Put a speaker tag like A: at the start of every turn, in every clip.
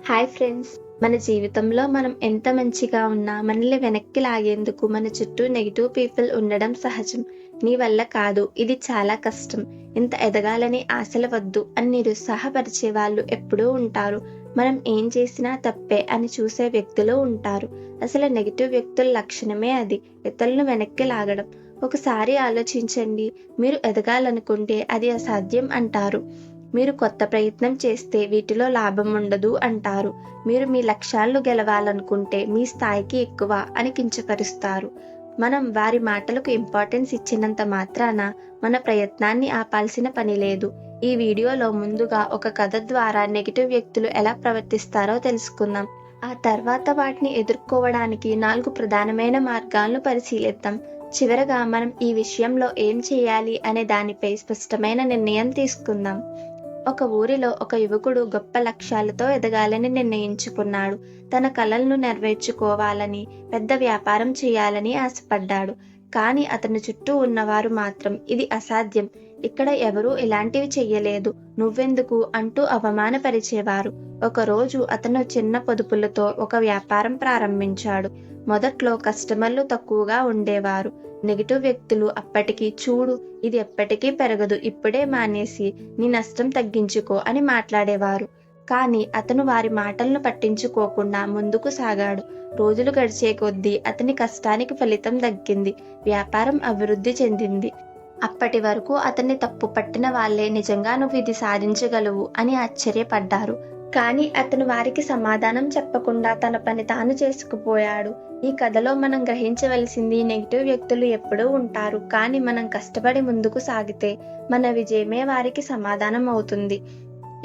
A: Hi friends. మన జీవితంలో మనం ఎంత మంచిగా ఉన్నా మనల్ని వెనక్కి లాగేందుకు మన చుట్టూ నెగిటివ్ పీపుల్ ఉండడం సహజం. నీ వల్ల కాదు, ఇది చాలా కష్టం, ఇంత ఎదగాలని ఆశలు వద్దు అని నిరుత్సాహపరిచే వాళ్ళు ఎప్పుడూ ఉంటారు. మనం ఏం చేసినా తప్పే అని చూసే వ్యక్తులు ఉంటారు. అసలు నెగిటివ్ వ్యక్తుల లక్షణమే అది, ఇతరులను వెనక్కి లాగడం. ఒకసారి ఆలోచించండి, మీరు ఎదగాలనుకుంటే అది అసాధ్యం అంటారు. మీరు కొత్త ప్రయత్నం చేస్తే వీటిలో లాభం ఉండదు అంటారు. మీరు మీ లక్ష్యాలను గెలవాలనుకుంటే మీ స్థాయికి ఎక్కువ అని కించపరుస్తారు. మనం వారి మాటలకు ఇంపార్టెన్స్ ఇచ్చినంత మాత్రాన మన ప్రయత్నాన్ని ఆపాల్సిన పని లేదు. ఈ వీడియోలో ముందుగా ఒక కథ ద్వారా నెగిటివ్ వ్యక్తులు ఎలా ప్రవర్తిస్తారో తెలుసుకుందాం. ఆ తర్వాత వాటిని ఎదుర్కోవడానికి 4 ప్రధానమైన మార్గాలను పరిశీలిద్దాం. చివరగా మనం ఈ విషయంలో ఏం చేయాలి అనే దానిపై స్పష్టమైన నిర్ణయం తీసుకుందాం. ఒక ఊరిలో ఒక యువకుడు గొప్ప లక్ష్యాలతో ఎదగాలని నిర్ణయించుకున్నాడు. తన కలలను నెరవేర్చుకోవాలని, పెద్ద వ్యాపారం చేయాలని ఆశపడ్డాడు. కానీ అతని చుట్టూ ఉన్నవారు మాత్రం ఇది అసాధ్యం, ఇక్కడ ఎవరూ ఇలాంటివి చెయ్యలేదు, నువ్వెందుకు అంటూ అవమానపరిచేవారు. ఒకరోజు అతను చిన్న పొదుపులతో ఒక వ్యాపారం ప్రారంభించాడు. మొదట్లో కస్టమర్లు తక్కువగా ఉండేవారు. నెగిటివ్ వ్యక్తులు అప్పటికి చూడు, ఇది ఎప్పటికీ పెరగదు, ఇప్పుడే మానేసి నీ నష్టం తగ్గించుకో అని మాట్లాడేవారు. కానీ అతను వారి మాటలను పట్టించుకోకుండా ముందుకు సాగాడు. రోజులు గడిచే కొద్దీ అతని కష్టానికి ఫలితం దక్కింది. వ్యాపారం అభివృద్ధి చెందింది. అప్పటి వరకు అతన్ని తప్పు పట్టిన వాళ్లే నిజంగా నువ్వు ఇది సాధించగలవు అని ఆశ్చర్యపడ్డారు. కానీ అతను వారికి సమాధానం చెప్పకుండా తన పని తాను చేసుకుపోయాడు. ఈ కథలో మనం గ్రహించవలసింది, నెగిటివ్ వ్యక్తులు ఎప్పుడూ ఉంటారు, కానీ మనం కష్టపడి ముందుకు సాగితే మన విజయమే వారికి సమాధానం అవుతుంది.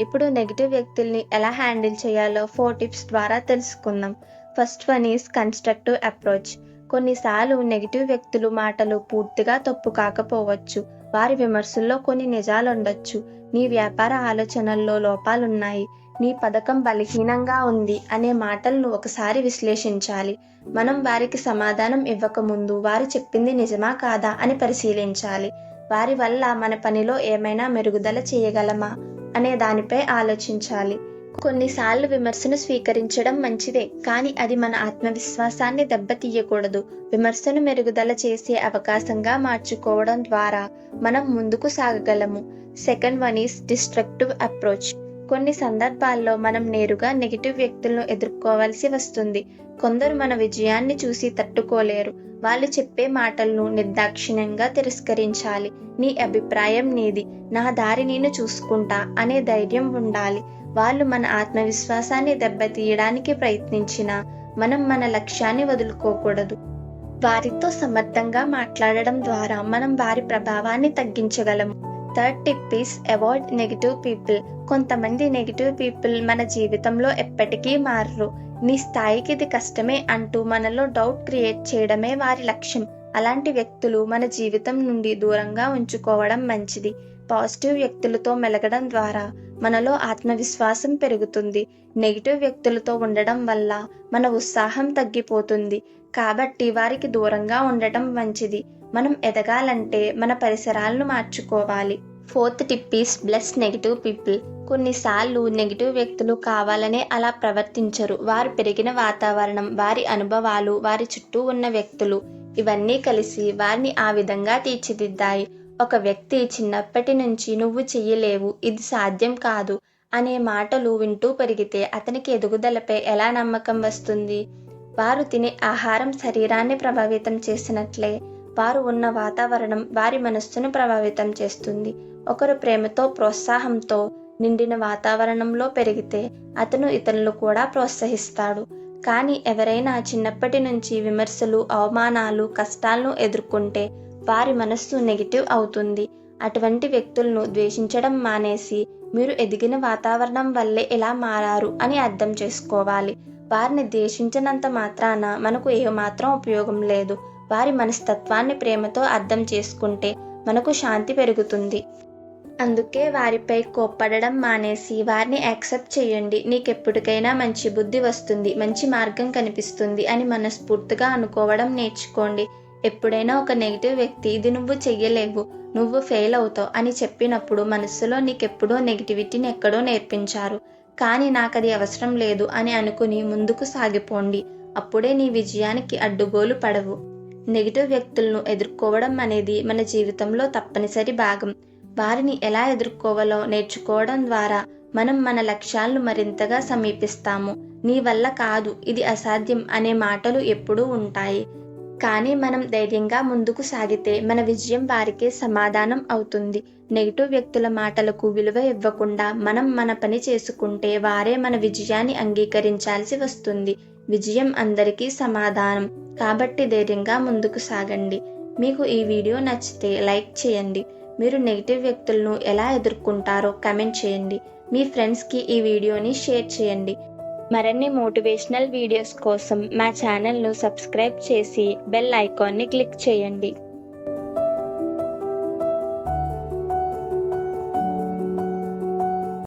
A: ఇప్పుడు నెగిటివ్ వ్యక్తుల్ని ఎలా హ్యాండిల్ చేయాలో 4 టిప్స్ ద్వారా తెలుసుకుందాం. First one is constructive approach. కొన్నిసార్లు నెగిటివ్ వ్యక్తులు మాటలు పూర్తిగా తప్పు కాకపోవచ్చు. వారి విమర్శల్లో కొన్ని నిజాలుండొచ్చు. నీ వ్యాపార ఆలోచనల్లో లోపాలున్నాయి, నీ పథకం బలహీనంగా ఉంది అనే మాటలను ఒకసారి విశ్లేషించాలి. మనం వారికి సమాధానం ఇవ్వకముందు వారు చెప్పింది నిజమా కాదా అని పరిశీలించాలి. వారి వల్ల మన పనిలో ఏమైనా మెరుగుదల చేయగలమా అనే దానిపై ఆలోచించాలి. కొన్నిసార్లు విమర్శను స్వీకరించడం మంచిదే, కానీ అది మన ఆత్మవిశ్వాసాన్ని దెబ్బతీయకూడదు. విమర్శను మెరుగుదల చేసే అవకాశంగా మార్చుకోవడం ద్వారా మనం ముందుకు సాగగలము. Second one is destructive approach. కొన్ని సందర్భాల్లో మనం నేరుగా నెగిటివ్ వ్యక్తులను ఎదుర్కోవాల్సి వస్తుంది. కొందరు మన విజయాన్ని చూసి తట్టుకోలేరు. వాళ్ళు చెప్పే మాటలను నిర్దాక్షిణ్యంగా తిరస్కరించాలి. నీ అభిప్రాయం నీది, నా దారి నేను చూసుకుంటా అనే ధైర్యం ఉండాలి. వాళ్ళు మన ఆత్మవిశ్వాసాన్ని దెబ్బతీయడానికి ప్రయత్నించినా మనం మన లక్ష్యాన్ని వదులుకోకూడదు. వారితో సమర్థంగా మాట్లాడడం ద్వారా మనం వారి ప్రభావాన్ని తగ్గించగలము. Third tip is avoid negative people. కొంతమంది నెగిటివ్ పీపుల్ మన జీవితంలో ఎప్పటికీ మారరు. నీ స్థాయికి ఇది కష్టమే అంటూ మనలో డౌట్ క్రియేట్ చేయడమే వారి లక్ష్యం. అలాంటి వ్యక్తులు మన జీవితం నుండి దూరంగా ఉంచుకోవడం మంచిది. పాజిటివ్ వ్యక్తులతో మెలగడం ద్వారా మనలో ఆత్మవిశ్వాసం పెరుగుతుంది. నెగిటివ్ వ్యక్తులతో ఉండడం వల్ల మన ఉత్సాహం తగ్గిపోతుంది. కాబట్టి వారికి దూరంగా ఉండటం మంచిది. మనం ఎదగాలంటే మన పరిసరాలను మార్చుకోవాలి. Fourth tip is bless negative people. కొన్నిసార్లు నెగిటివ్ వ్యక్తులు కావాలనే అలా ప్రవర్తించరు. వారు పెరిగిన వాతావరణం, వారి అనుభవాలు, వారి చుట్టూ ఉన్న వ్యక్తులు ఇవన్నీ కలిసి వారిని ఆ విధంగా తీర్చిదిద్దాయి. ఒక వ్యక్తి చిన్నప్పటి నుంచి నువ్వు చెయ్యలేవు, ఇది సాధ్యం కాదు అనే మాటలు వింటూ పెరిగితే అతనికి ఎదుగుదలపై ఎలా నమ్మకం వస్తుంది? వారు తినే ఆహారం శరీరాన్ని ప్రభావితం చేసినట్లే వారు ఉన్న వాతావరణం వారి మనస్సును ప్రభావితం చేస్తుంది. ఒకరు ప్రేమతో, ప్రోత్సాహంతో నిండిన వాతావరణంలో పెరిగితే అతను ఇతరులు కూడా ప్రోత్సహిస్తాడు. కానీ ఎవరైనా చిన్నప్పటి నుంచి విమర్శలు, అవమానాలు, కష్టాలను ఎదుర్కొంటే వారి మనస్సు నెగిటివ్ అవుతుంది. అటువంటి వ్యక్తులను ద్వేషించడం మానేసి మీరు ఎదిగిన వాతావరణం వల్లే ఇలా మారారు అని అర్థం చేసుకోవాలి. వారిని ద్వేషించినంత మాత్రాన మనకు ఏమాత్రం ఉపయోగం లేదు. వారి మనస్తత్వాన్ని ప్రేమతో అర్థం చేసుకుంటే మనకు శాంతి పెరుగుతుంది. అందుకే వారిపై కోప్పడడం మానేసి వారిని యాక్సెప్ట్ చేయండి. నీకెప్పటికైనా మంచి బుద్ధి వస్తుంది, మంచి మార్గం కనిపిస్తుంది అని మనస్ఫూర్తిగా అనుకోవడం నేర్చుకోండి. ఎప్పుడైనా ఒక నెగిటివ్ వ్యక్తి ఇది నువ్వు చెయ్యలేవు, నువ్వు ఫెయిల్ అవుతావు అని చెప్పినప్పుడు మనస్సులో నీకెప్పుడో నెగిటివిటీని ఎక్కడో నేర్పించారు. కానీ నాకది అవసరం లేదు అని అనుకుని ముందుకు సాగిపోండి. అప్పుడే నీ విజయానికి అడ్డుగోలు పడవు. నెగిటివ్ వ్యక్తులను ఎదుర్కోవడం అనేది మన జీవితంలో తప్పనిసరి భాగం. వారిని ఎలా ఎదుర్కోవాలో నేర్చుకోవడం ద్వారా మనం మన లక్ష్యాలను మరింతగా సమీపిస్తాము. నీ వల్ల కాదు, ఇది అసాధ్యం అనే మాటలు ఎప్పుడూ ఉంటాయి. కానీ మనం ధైర్యంగా ముందుకు సాగితే మన విజయం వారికే సమాధానం అవుతుంది. నెగిటివ్ వ్యక్తుల మాటలకు విలువ ఇవ్వకుండా మనం మన పని చేసుకుంటే వారే మన విజయాన్ని అంగీకరించాల్సి వస్తుంది. విజయం అందరికీ సమాధానం. కాబట్టి ధైర్యంగా ముందుకు సాగండి. మీకు ఈ వీడియో నచ్చితే లైక్ చేయండి. మీరు నెగిటివ్ వ్యక్తులను ఎలా ఎదుర్కొంటారో కామెంట్ చేయండి. మీ ఫ్రెండ్స్కి ఈ వీడియోని షేర్ చేయండి. మరిన్ని మోటివేషనల్ వీడియోస్ కోసం మా ఛానల్ను సబ్స్క్రైబ్ చేసి బెల్ ఐకాన్ని క్లిక్ చేయండి.